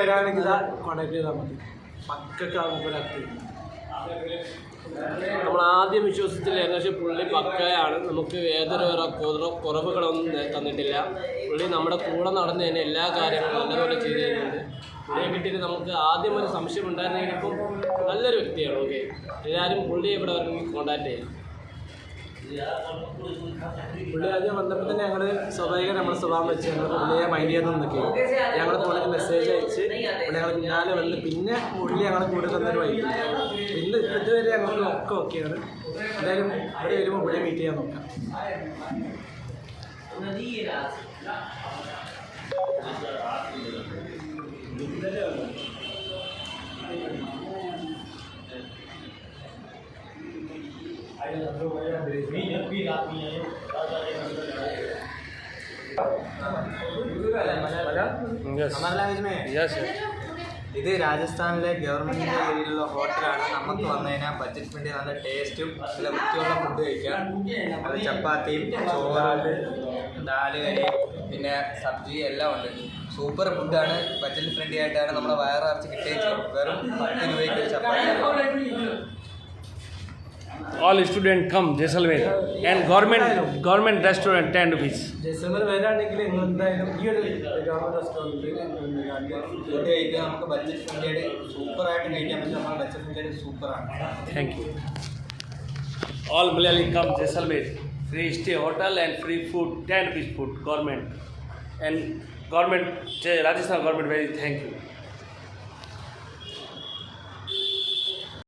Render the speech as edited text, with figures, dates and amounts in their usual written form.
വരാണെങ്കിൽ contact ചെയ്താൽ മതി. പക്കൊക്കെ നമ്മൾ ആദ്യം വിശ്വസിച്ചില്ല, പക്ഷേ പുള്ളി പക്കയാണ്. നമുക്ക് ഏതൊരു കുറവുകളൊന്നും തന്നിട്ടില്ല. പുള്ളി നമ്മുടെ കൂടെ നടന്ന് തന്നെ എല്ലാ കാര്യങ്ങളും നല്ലപോലെ ചെയ്ത് തരുന്നുണ്ട്. പുള്ളിയെ കിട്ടിയിട്ട് നമുക്ക് ആദ്യം ഒരു സംശയം ഉണ്ടായിരുന്നെങ്കിൽ ഇപ്പം നല്ലൊരു വ്യക്തിയാണ്. ഓക്കെ, എല്ലാവരും പുള്ളിയെ ഇവിടെ വരണമെങ്കിൽ കോൺടാക്ട് ചെയ്യാം. പുള്ളി ആദ്യം വന്നപ്പോൾ തന്നെ ഞങ്ങൾ സ്വാഭാവികം നമ്മുടെ സ്വഭാവം വെച്ച് ഞങ്ങൾ പുള്ളിയെ മൈൻഡ് ചെയ്യാൻ നിൽക്കുക. ഞങ്ങൾ പുള്ളിക്ക് മെസ്സേജ് അയച്ച് പുള്ളി ഞങ്ങൾ പിന്നാലെ വന്ന് പിന്നെ പുള്ളി ഞങ്ങളെ കൂടെ തന്നൊരു വൈകിട്ട് ഇന്ന് ഇതുവരെ ഞങ്ങൾക്ക് ഒക്കെ ഓക്കെയാണ്. എന്തായാലും ഇവിടെ വരുമ്പോൾ പുള്ളിയെ മീറ്റ് ചെയ്യാൻ നോക്കാം. ഇത് രാജസ്ഥാനിലെ ഗവൺമെൻറ്റിൻ്റെ കീഴിലുള്ള ഹോട്ടലാണ്. നമുക്ക് വന്നു കഴിഞ്ഞാൽ ബഡ്ജറ്റ് ഫ്രണ്ട്ലി നല്ല ടേസ്റ്റും നല്ല വൃത്തിയുള്ള ഫുഡ് കഴിക്കാം. അത് ചപ്പാത്തിയും ചോറ്, ദാല് കറി, പിന്നെ സബ്ജി എല്ലാം ഉണ്ട്. സൂപ്പർ ഫുഡാണ്. ബഡ്ജറ്റ് ഫ്രണ്ട്ലി ആയിട്ടാണ് നമ്മുടെ വയറിറച്ച് കിട്ടുകയും ചെയ്യും. വെറും 10 രൂപയ്ക്ക് ഒരു ചപ്പാത്തി. All students come Jaisalmer and government restaurant 10 rupees. Jaisalmer വരാണെങ്കിൽ നിങ്ങൾ എന്തായാലും ഈ ഒരു ഗവൺമെൻറ് റെസ്റ്റോറൻറ്റ് ഫുഡ് കഴിക്കാൻ നമുക്ക് ബഡ്ജറ്റ് ഫ്രണ്ട്ലി ആയിട്ട് സൂപ്പറായിട്ട് കഴിക്കാൻ പറ്റും. നമ്മുടെ ബഡ്ജറ്റ് ഫ്രണ്ട്ലി ആയിട്ട് സൂപ്പറാണ്. Thank you. All Malayali come Jaisalmer. Free stay hotel and free food, 10 rupees food, government. And government, Rajasthan government very thank you.